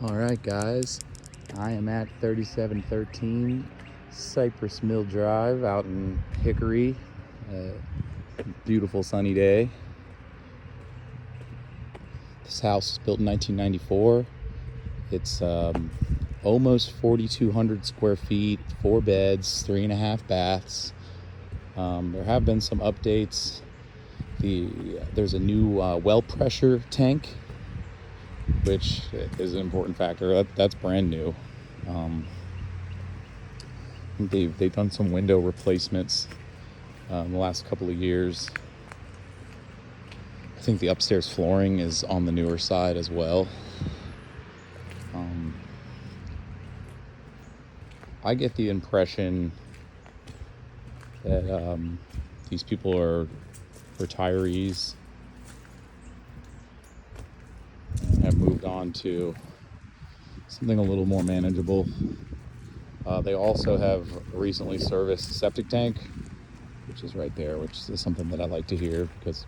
All right, guys, I am at 3713 Cypress Mill Drive out in Hickory. Beautiful sunny day. This house was built in 1994. It's almost 4,200 square feet, 4 beds, 3.5 baths. There have been some updates. There's a new well pressure tank, which is an important factor. That's brand new. They've done some window replacements in the last couple of years. I think the upstairs flooring is on the newer side as well. I get the impression that these people are retirees and have moved on to something a little more manageable. They also have recently serviced a septic tank, which is right there, which is something that I like to hear, because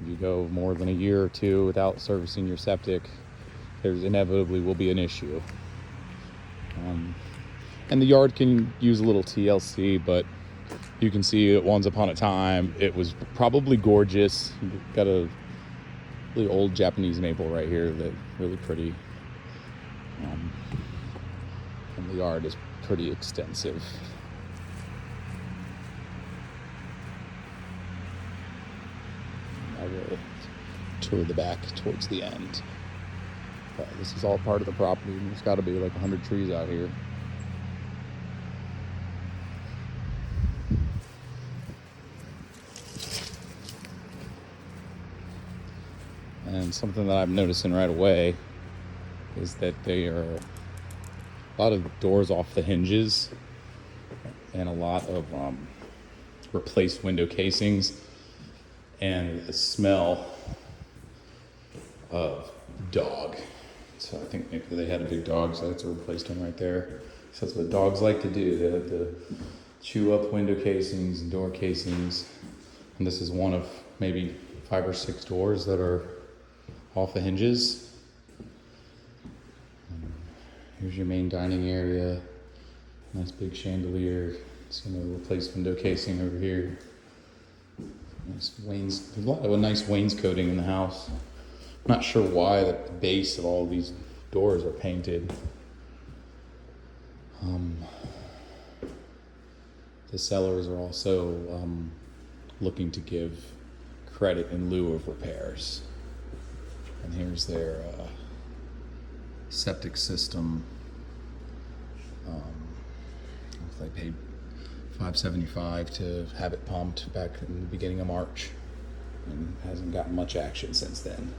if you go more than a year or two without servicing your septic, there's inevitably will be an issue. And the yard can use a little TLC, but you can see that once upon a time it was probably gorgeous. You've got a really old Japanese maple right here that's really pretty. And the yard is pretty extensive. I will tour the back towards the end. But this is all part of the property, and there's got to be like 100 trees out here. And something that I'm noticing right away is that a lot of doors off the hinges, and a lot of replaced window casings, and the smell of dog. So I think maybe they had a big dog, so that's a replaced one right there. So that's what dogs like to do. They like to chew up window casings and door casings. And this is one of maybe 5 or 6 doors that are off the hinges. Here's your main dining area. Nice big chandelier. See a replaced window casing over here. There's a lot of nice wainscoting in the house. I'm not sure why the base of all these doors are painted. The sellers are also looking to give credit in lieu of repairs. And here's their septic system. They paid $575 to have it pumped back in the beginning of March, and hasn't gotten much action since then.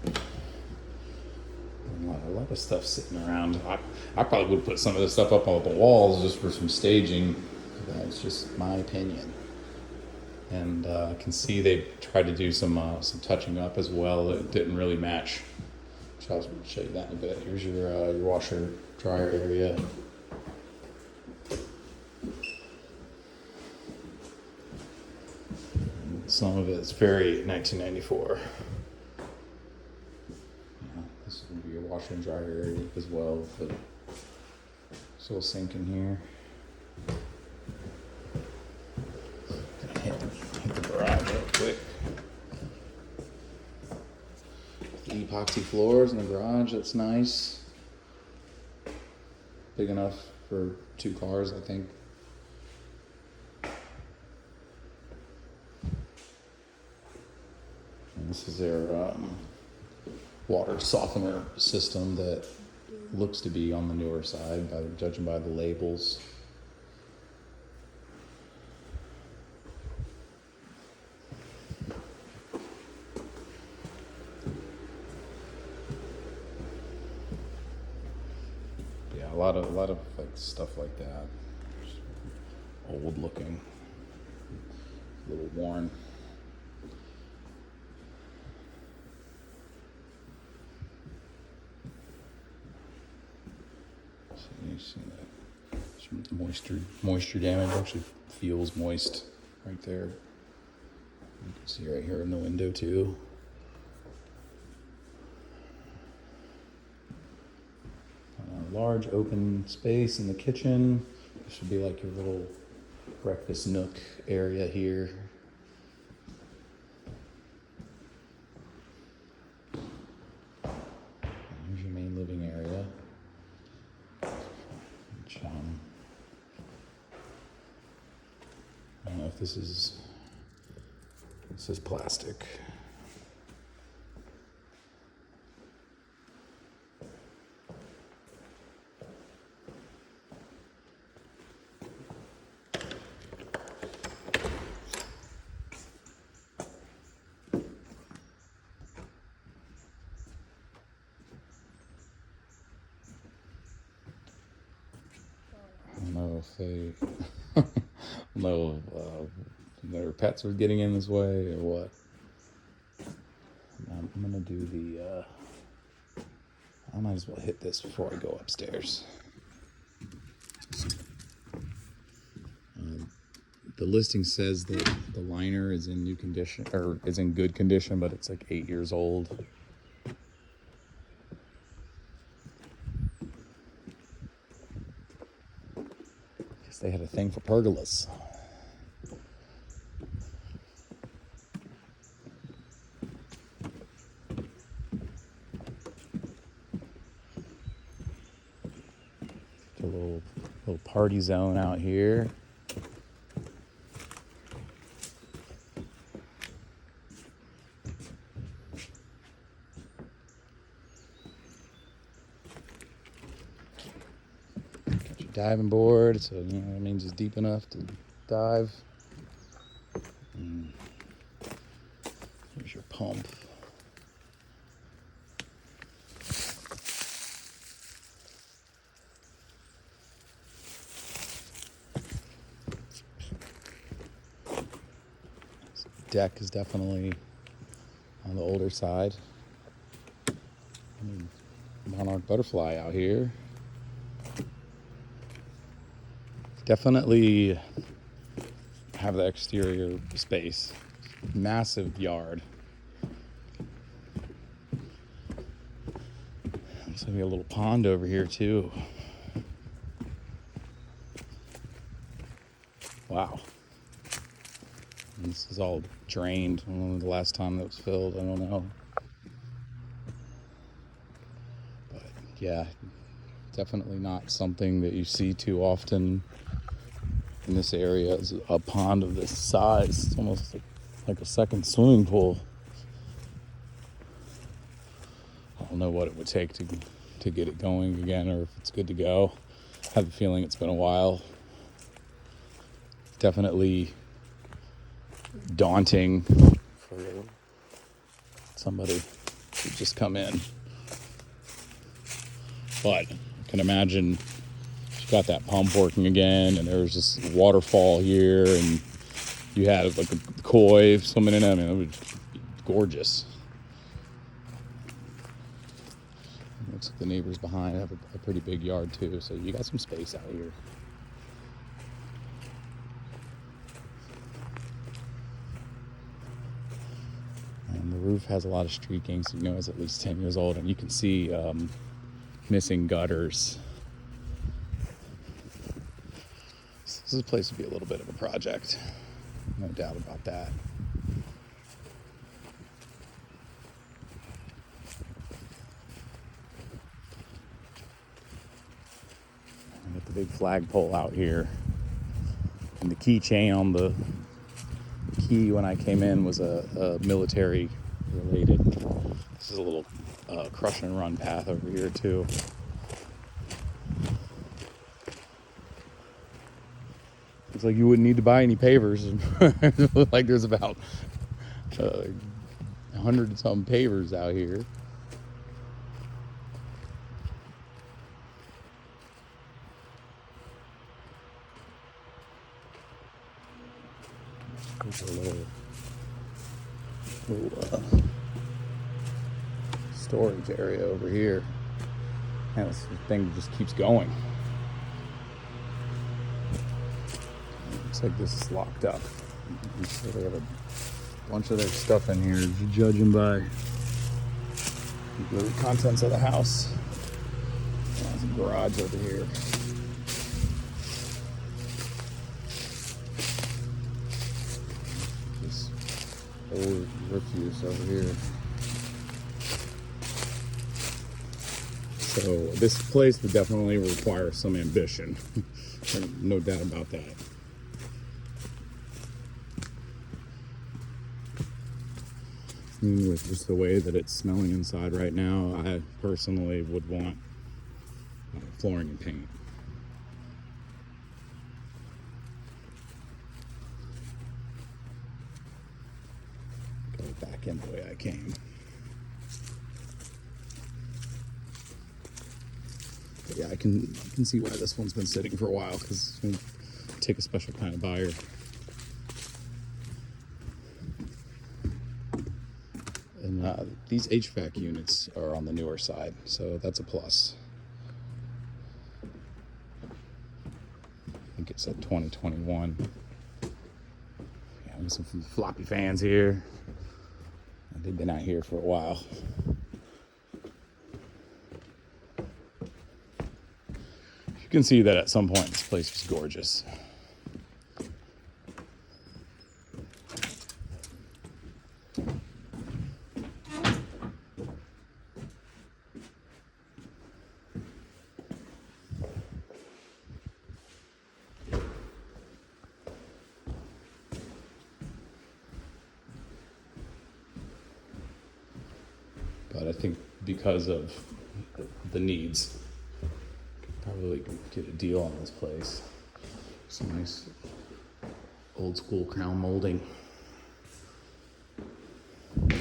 A lot of stuff sitting around. I probably would put some of this stuff up on the walls just for some staging. That's just my opinion. And I can see they tried to do some touching up as well. It didn't really match. So I'll show you that in a bit. Here's your washer dryer area. Some of it's very 1994. This is going to be your washer and dryer area as well. There's a little sink in here. Hit the garage real quick. The epoxy floors in the garage, that's nice. Big enough for 2 cars, I think. And this is their water softener system that looks to be on the newer side, judging by the labels. Yeah, a lot of like stuff like that. Just old looking, a little worn. You see that? Some moisture damage. Actually feels moist right there. You can see right here in the window too. large open space in the kitchen. This should be like your little breakfast nook area here. Here's your main living area. Which, I don't know if this is plastic. I don't know if they know if their pets were getting in this way or what. I'm gonna do the. I might as well hit this before I go upstairs. The listing says that the liner is in new condition, or is in good condition, but it's like 8 years old. Guess they had a thing for pergolas. A little party zone out here. Diving board, so that means it's deep enough to dive. Here's your pump. This deck is definitely on the older side. Monarch butterfly out here. Definitely have the exterior space. Massive yard. Looks like a little pond over here too. Wow. This is all drained. I don't know the last time that was filled. I don't know. But yeah, definitely not something that you see too often in this area. Is a pond of this size. It's almost like a second swimming pool. I don't know what it would take to get it going again, or if it's good to go. I have a feeling it's been a while. Definitely daunting for somebody to just come in. But I can imagine you got that pump working again, and there was this waterfall here, and you had like a koi swimming in it. I mean, it was gorgeous. Looks like the neighbors behind have a pretty big yard too, so you got some space out here. And the roof has a lot of streaking, so you know it's at least 10 years old, and you can see missing gutters. This place would be a little bit of a project, no doubt about that. I got the big flagpole out here, and the keychain on the key when I came in was a military related. This is a little crush and run path over here too. Looks like you wouldn't need to buy any pavers. Like there's about 100 and some pavers out here. There's a little storage area over here. And this thing just keeps going. Looks like this is locked up. So they have a bunch of their stuff in here, judging by the contents of the house. There's a garage over here. This old refuse over here. So this place would definitely require some ambition. No doubt about that. With just the way that it's smelling inside right now, I personally would want flooring and paint. Go back in the way I came. But yeah, I can see why this one's been sitting for a while, because it's going to take a special kind of buyer. And these HVAC units are on the newer side, so that's a plus. I think it said 2021. Yeah, there's some floppy fans here. They've been out here for a while. You can see that at some point this place was gorgeous. But I think because of the needs, probably get a deal on this place. Some nice old school crown molding. And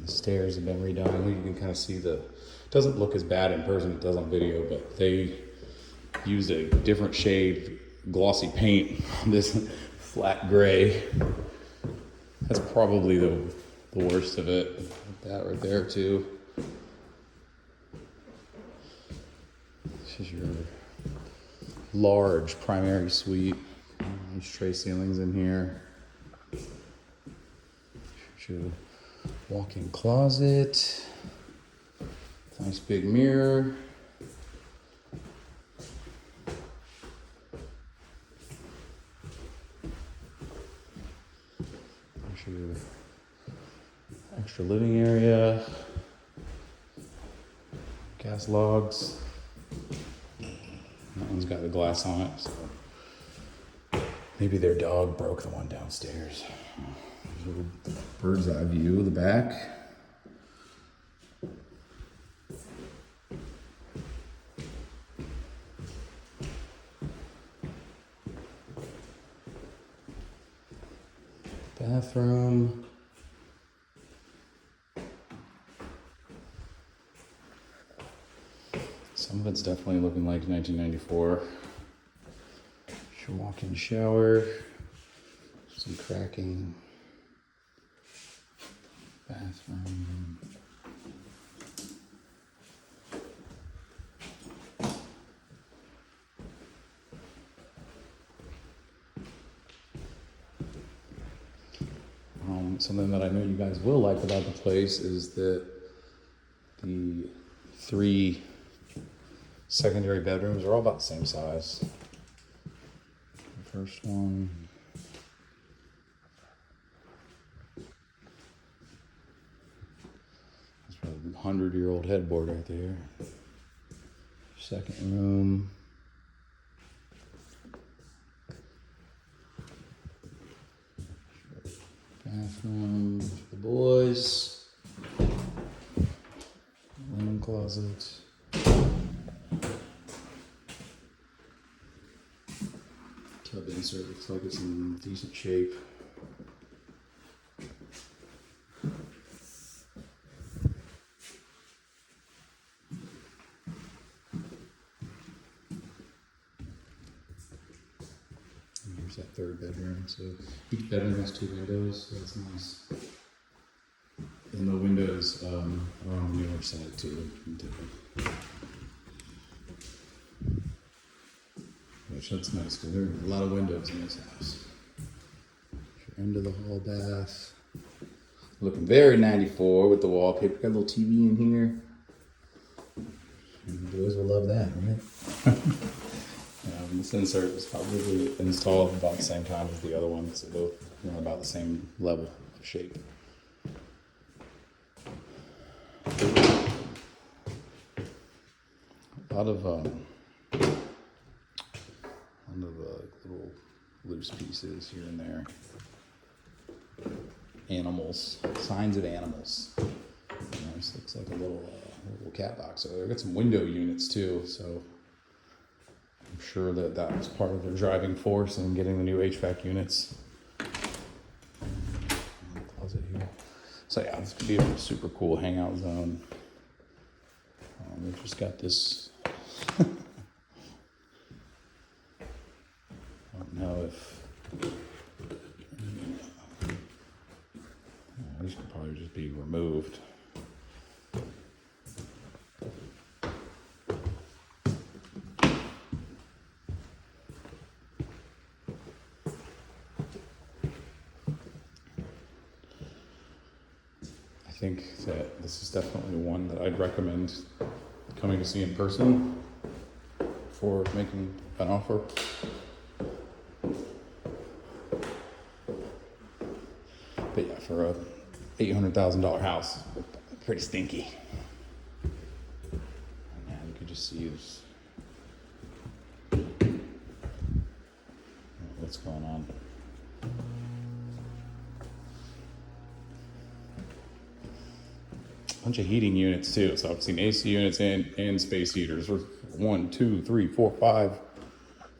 the stairs have been redone. You can kind of see it doesn't look as bad in person as it does on video, but they used a different shade glossy paint on this flat gray. That's probably the worst of it. That right there too. This is your large primary suite. There's tray ceilings in here. Your walk-in closet. Nice big mirror. There's your extra living area. Gas logs. That one's got the glass on it, so maybe their dog broke the one downstairs. There's a little bird's eye view of the back. Bathroom. Some of it's definitely looking like 1994. Your walk-in shower. Some cracking. Bathroom. Something that I know you guys will like about the place is that the 3 secondary bedrooms are all about the same size. The first one. That's probably a 100-year-old headboard right there. Second room. Bathroom for the boys. Linen closet. Tub insert looks like it's in decent shape. Here's that third bedroom. So each bedroom has 2 windows, so that's nice. And the windows are on the newer side too. Which that's nice because there are a lot of windows in this house. Your end of the hall bath. Looking very 94 with the wallpaper. Got a little TV in here. Boys will love that, right? This insert was probably installed about the same time as the other one, so both about the same level of shape. A lot of little loose pieces here and there. Animals, signs of animals. This looks like a little cat box. So they've got some window units too. So I'm sure that was part of their driving force in getting the new HVAC units. Closet here. So yeah, this could be a super cool hangout zone. We've just got this. I don't know if these could probably just be removed. I think that this is definitely one that I'd recommend coming to see in person for making an offer. But yeah, for a $800,000 house, pretty stinky. Yeah, you could just see this. What's going on? Bunch of heating units too. So I've seen AC units and space heaters. There's 1, 2, 3, 4,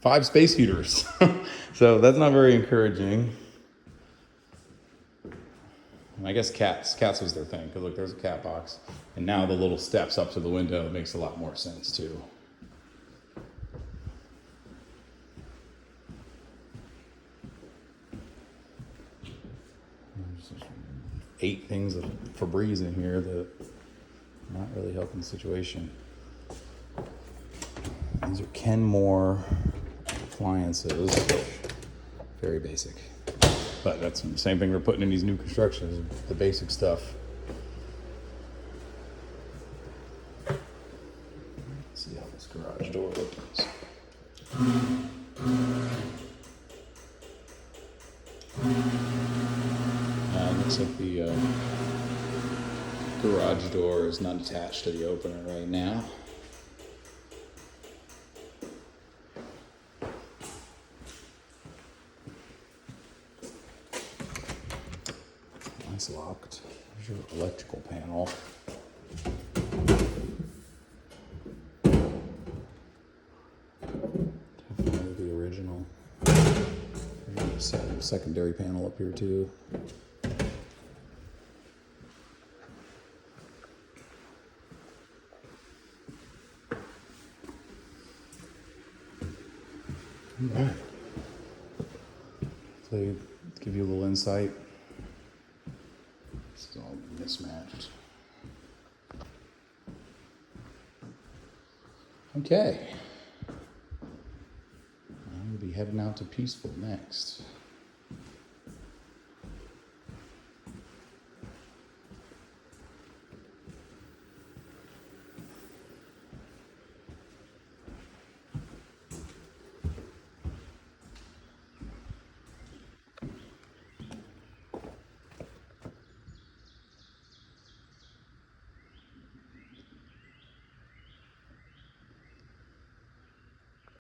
5 space heaters. So that's not very encouraging. And I guess cats was their thing. Because look, there's a cat box. And now the little steps up to the window makes a lot more sense too. There's 8 things of Febreze in here that are not really helping the situation. These are Kenmore appliances. Very basic. But that's the same thing we're putting in these new constructions, the basic stuff. Let's see how this garage door opens. Looks like the garage door is not attached to the opener right now. It's locked. There's your electrical panel. Definitely the original. There's a secondary panel up here too. All right. So give you a little insight. It's all mismatched. Okay. I'm going to be heading out to Peaceful next.